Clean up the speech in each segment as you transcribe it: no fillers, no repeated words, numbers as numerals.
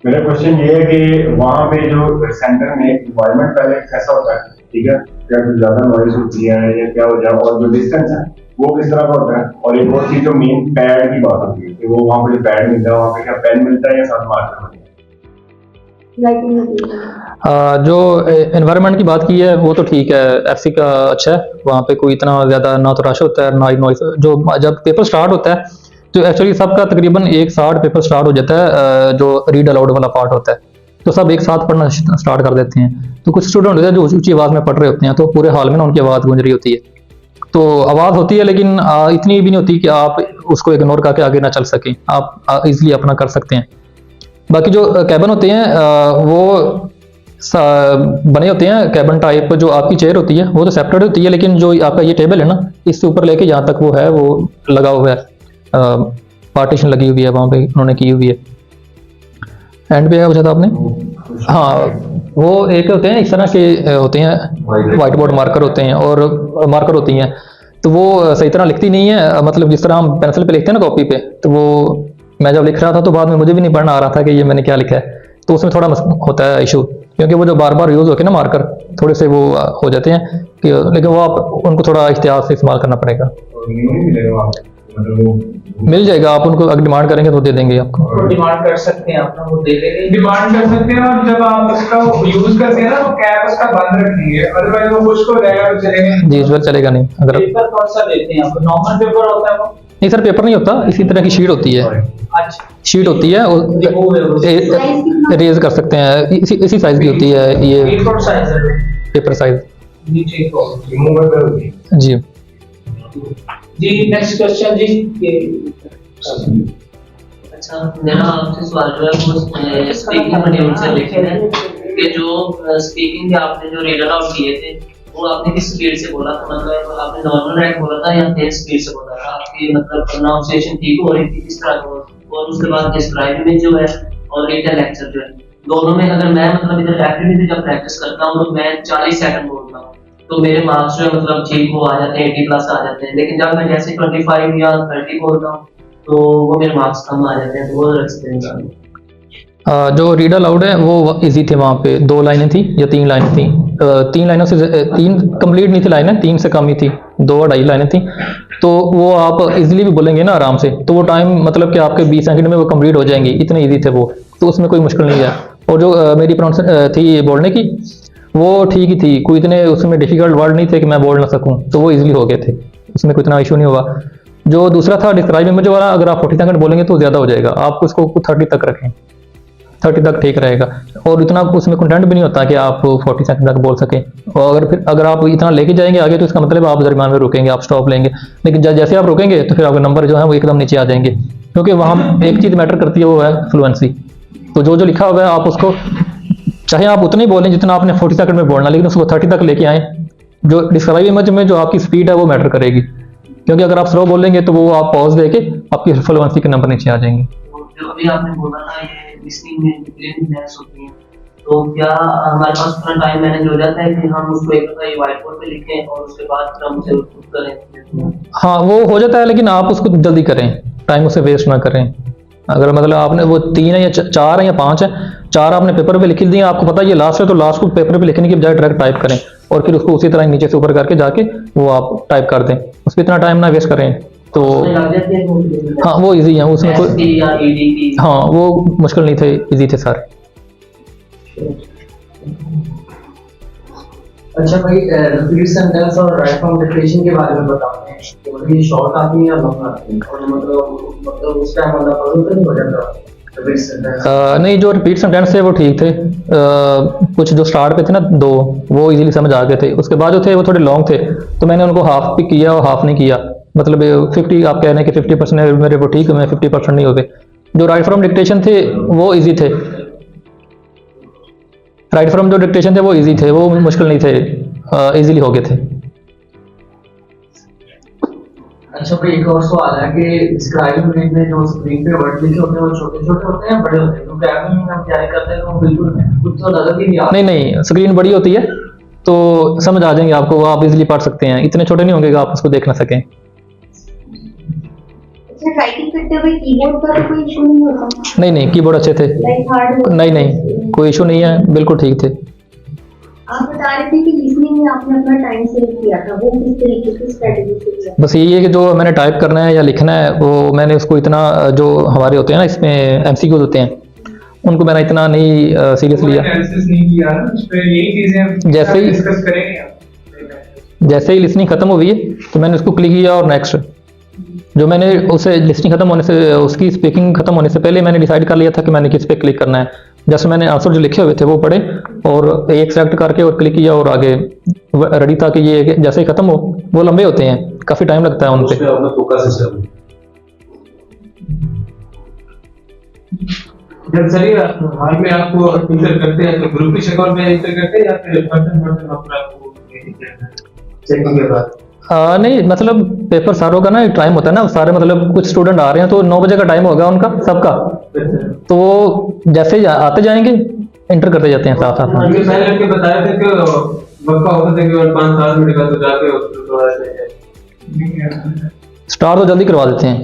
मेरा क्वेश्चन ये है कि वहाँ पे जो सेंटर में इन्वायरमेंट पहले कैसा होता है, ठीक है, क्या कुछ ज्यादा नॉइज होती है या क्या हो जाए, और जो डिस्टेंस है वो किस तरह का होता है, और एक और चीज जो मेन पैड की बात होती है कि वो वहाँ पे जो पैड मिलता है वहाँ पे क्या पेन मिलता है या साथ मार्कर मिलता है? जो एनवायरनमेंट की बात की है वो तो ठीक है, एफसी का अच्छा है, वहाँ पे कोई इतना ज़्यादा ना तो रश होता है ना ही नॉइस। जो जब पेपर स्टार्ट होता है तो एक्चुअली सबका तकरीबन एक साथ पेपर स्टार्ट हो जाता है, जो रीड अलाउड वाला पार्ट होता है, तो सब एक साथ पढ़ना स्टार्ट कर देते हैं। तो कुछ स्टूडेंट होते हैं जो ऊंची आवाज़ में पढ़ रहे होते हैं, तो पूरे हॉल में ना उनकी आवाज़ गूंज रही होती है, तो आवाज़ होती है लेकिन इतनी भी नहीं होती कि आप उसको इग्नोर करके आगे ना चल सकें, आप इजीली अपना कर सकते हैं। बाकी जो कैबिन होते हैं वो बने होते हैं कैबिन टाइप, जो आपकी चेयर होती है वो तो सेपरेट होती है, लेकिन जो आपका ये टेबल है ना, इससे ऊपर लेके यहाँ तक वो है, वो लगा हुआ है, पार्टीशन लगी हुई है वहाँ पे उन्होंने की हुई है। एंड पे क्या पूछा था आपने? हाँ, वो एक होते हैं इस तरह के होते हैं, वाइट बोर्ड मार्कर होते हैं और मार्कर होती हैं, तो वो सही तरह लिखती नहीं है, मतलब जिस तरह हम पेंसिल पे लिखते हैं ना कॉपी पे, तो वो मैं जब लिख रहा था तो बाद में मुझे भी नहीं पढ़ना आ रहा था कि ये मैंने क्या लिखा है, तो उसमें थोड़ा होता है इशू, क्योंकि वो जो बार बार यूज़ होके ना मार्कर थोड़े से वो हो जाते हैं कि, लेकिन वो आप उनको थोड़ा एहतियात से इस्तेमाल करना पड़ेगा। मिल जाएगा, आप उनको अगर डिमांड करेंगे तो दे देंगे आपको। डिमांड कर सकते हैं आप, वो दे देंगे, डिमांड कर सकते हैं। और जब आप इसका यूज करते हैं ना तो कैप उसका बंद रखेंगे, अदरवाइज वो खुश्क हो जाएगा तो चलेगा जी, इस बार चलेगा नहीं। अगर पेपर कौन सा देते हैं आप? नॉर्मल पेपर होता है वो? नहीं सर, पेपर नहीं होता, इसी तरह की शीट होती है। अच्छा, शीट होती है, रेज कर सकते हैं, इसी साइज की होती है ये पेपर साइज है, पेपर साइज। नीचे को जी जी। नेक्स्ट क्वेश्चन जी। अच्छा, मेरा आपसे सवाल जो है वो स्पीकिंग मॉड्यूल से रिलेटेड है कि जो स्पीकिंग के आपने जो रीड आउट किए थे वो आपने किस स्पीड से बोला था? मतलब आपने नॉर्मल राइट बोला था या तेज स्पीड से बोला था? आपकी मतलब प्रोनाउंसिएशन ठीक हो रही थी किस तरह की? और उसके बाद डिस्क्राइब में जो है और रिटन लेक्चर जो है, दोनों में अगर मैं मतलब इधर एक्टिविटी जब प्रैक्टिस करता हूँ तो मैं 40 सेकंड बोलता हूँ, तो मेरे मार्क्स जो है मतलब ठीक वो आ जाते हैं, 80 प्लस आ जाते हैं। लेकिन जब मैं जैसे 25 या 30 बोलता हूँ तो वो मेरे मार्क्स कम आ जाते हैं। तो वो एक्सपीरियंस जो रीड अलाउड है वो इजी थे, वहाँ पे 2 लाइनें थी या 3 लाइनें थी, 3 लाइनों से 3 कंप्लीट नहीं थी लाइनें, 3 से कम ही थी, 2-2.5 लाइनें थी, तो वो आप इजीली भी बोलेंगे ना आराम से, तो वो टाइम मतलब कि आपके 20 सेकंड में वो कंप्लीट हो जाएंगी, इतने इजी थे वो, तो उसमें कोई मुश्किल नहीं है। और जो मेरी प्रोनाउंस थी बोलने की वो ठीक ही थी, कोई इतने उसमें डिफिकल्ट वर्ड नहीं थे कि मैं बोल ना सकूं, तो वो इजीली हो गए थे, उसमें कोई इतना इशू नहीं हुआ। जो दूसरा था डिस्क्राइब में जो वाला, अगर आप 40 सेकंड बोलेंगे तो ज़्यादा हो जाएगा, आप उसको 30 तक रखें, 30 तक ठीक रहेगा, और इतना उसमें कंटेंट भी नहीं होता कि आप 40 सेकंड तक बोल सकें। और अगर आप इतना लेके जाएंगे आगे तो इसका मतलब आप दरमियान में रुकेंगे, आप स्टॉप लेंगे, लेकिन जैसे आप रुकेंगे तो फिर आपके नंबर जो है वो एकदम नीचे आ जाएंगे, क्योंकि वहाँ एक चीज़ मैटर करती है, वो है फ्लुएंसी। तो जो लिखा हुआ है आप उसको चाहे आप उतना ही बोलें जितना आपने 40 सेकंड में बोलना, लेकिन उसको 30 तक लेके आए। जो डिस्क्राइब इमेज में जो आपकी स्पीड है वो मैटर करेगी, क्योंकि अगर आप स्लो बोलेंगे तो वो आप पॉज देके आपकी फ्लुएंसी के नंबर नीचे आ जाएंगे। जो अभी आपने बोला था ये लिसनिंग में क्लियरनेस होती है, तो क्या हमारे पास पूरा टाइम मैनेज हो जाता है कि हम उसको एक दफा व्हाइट बोर्ड पे लिखें और उसके बाद फिर हम उसे उत्तर करें? हाँ, वो हो जाता है, लेकिन आप उसको जल्दी करें, टाइम उसे वेस्ट ना करें। अगर मतलब आपने वो 3 है या 4 है या 5 है, 4 आपने पेपर पे लिख दिए, आपको पता है ये लास्ट है, तो लास्ट को पेपर पे लिखने की बजाय डायरेक्ट टाइप करें और फिर उसको उसी तरह नीचे से ऊपर करके जाके वो आप टाइप कर दें, उस पर इतना टाइम ना वेस्ट करें। तो हाँ, वो इजी है, उसमें कोई हाँ वो मुश्किल नहीं थे, इजी थे सारे। अच्छा भाई, रिपीट सेंटेंस और राइट फ्रॉम डिक्टेशन के बारे में बताते हैं कि मतलब ये शॉर्ट आती है या लॉन्ग आती है, और मतलब उस टाइम मतलब पजल तो नहीं हो जाता रिपीट सेंटेंस? नहीं, जो रिपीट सेंटेंस थे वो ठीक थे, कुछ जो स्टार्ट पे थे ना 2 वो इजीली समझ आ गए थे, उसके बाद जो थे वो थोड़े लॉन्ग थे, तो मैंने उनको हाफ भी किया और हाफ नहीं किया, मतलब 50 आप कह रहे हैं कि 50% मेरे वो ठीक है, मैं 50% नहीं हो गए। जो राइट फ्रॉम डिक्टेशन थे वो इजी थे, राइट फ्रॉम जो डिक्टेशन थे वो इजी थे, वो मुश्किल नहीं थे, इजीली हो गए थे। अच्छा भाई, एक और सवाल है कि डिस्क्राइब में जो स्क्रीन पे वर्ड लिखे होते हैं वो छोटे छोटे होते हैं या बड़े होते हैं? तो कैमरे में हम क्या करते हैं तो बिल्कुल कुछ तो नजर ही नहीं आता। नहीं, स्क्रीन बड़ी होती है तो समझ आ जाएंगे आपको, आप इजीली पढ़ सकते हैं, इतने छोटे नहीं होंगे कि आप उसको देख ना सकें। अच्छा राइटिंग करते हुए कीबोर्ड का तो कोई इशू नहीं होता? नहीं कीबोर्ड अच्छे थे। Like hard? नहीं कोई इशू नहीं है, बिल्कुल ठीक थे। आप बता रहे थे कि लिसनिंग में आपने अपना टाइम सेव किया था, वो किस तरीके की स्ट्रेटजी से किया? बस यही है कि जो मैंने टाइप करना है या लिखना है वो मैंने उसको इतना जो हमारे होते हैं ना इसमें एमसीक्यूज होते हैं उनको मैंने इतना नहीं सीरियस लिया। एनालिसिस नहीं किया ना उस पे, यही चीजें जैसे ही- डिस्कस करेंगे हम। जैसे ही लिसनिंग खत्म हो गई है तो मैंने उसको क्लिक किया और नेक्स्ट। जो मैंने उसे लिसनिंग खत्म होने से उसकी स्पीकिंग खत्म होने से पहले मैंने डिसाइड कर लिया था कि मैंने किस पे क्लिक करना है। जैसे मैंने आंसर जो लिखे हुए थे वो पढ़े और एक सेलेक्ट करके और क्लिक किया और आगे रेडी था कि ये जैसे ही खत्म हो, वो लंबे होते हैं, काफी टाइम लगता है उन पे। उसमें अपना तुक्का सिस्टम है। जब सर ये हाल में आपको इंटर करते हैं तो ग्रुप की शक्ल में इंटर करते हैं या फिर पर्सन अपना आपको चेकिंग के बाद? नहीं मतलब पेपर सारों का ना टाइम होता है ना, सारे मतलब कुछ स्टूडेंट आ रहे हैं तो 9 बजे का टाइम होगा उनका सबका, तो वो जैसे ही आते जाएंगे इंटर करते जाते हैं साथ साथ में। ये पहले लड़के बताए थे कि वक्फा होता था कि 5 साल में निकल तो जाके उसको स्टार्ट तो जल्दी करवा देते हैं।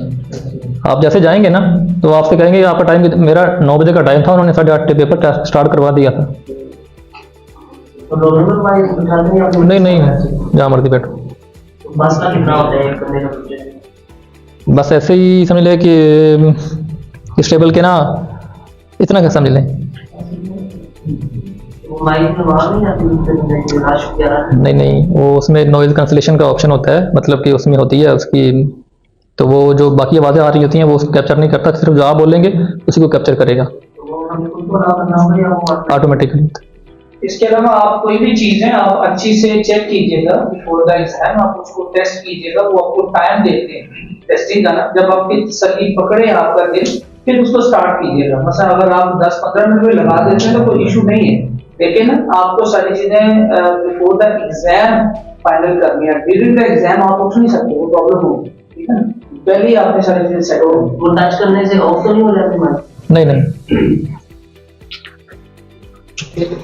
आप जैसे जाएंगे ना तो आपसे कहेंगे आपका टाइम, मेरा 9 बजे का टाइम था, उन्होंने 8:30 पेपर स्टार्ट करवा दिया था। नहीं जहाँ मर्जी बैठो। बस का कितना होता है एक करने का बजट? बस ऐसे ही समझ लें कि स्टेबल के ना इतना क्या समझ लें। वो माइक में वहाँ नहीं आती रश वगैरह? नहीं वो उसमें नॉइज कैंसलेशन का ऑप्शन होता है, मतलब कि उसमें होती है उसकी, तो वो जो बाकी आवाज़ें आ रही होती हैं वो उसको कैप्चर नहीं करता, सिर्फ जो आप बोलेंगे उसी को कैप्चर करेगा तो वो हमें खुद को ना करना होगा या वो ऑटोमेटिकली। इसके अलावा आप कोई भी चीज है आप अच्छी से चेक कीजिएगा बिफोर द एग्जाम, आप उसको टेस्ट कीजिएगा, वो आपको टाइम देते हैं टेस्टिंग का ना, जब आपकी सही पकड़े आपका दिल फिर उसको स्टार्ट कीजिएगा। मतलब अगर आप 10-15 मिनट में लगा देते हैं तो कोई इशू नहीं है, लेकिन आपको सारी चीजें बिफोर द एग्जाम फाइनल करनी है। ड्यूरिंग द एग्जाम आप उठ नहीं सकते, वो प्रॉब्लम होगी, ठीक है ना, पहले ही आपने सारी चीजें सेट हो। वो टच करने से ऑफ तो नहीं हो जाती माइक? नहीं ठीक है,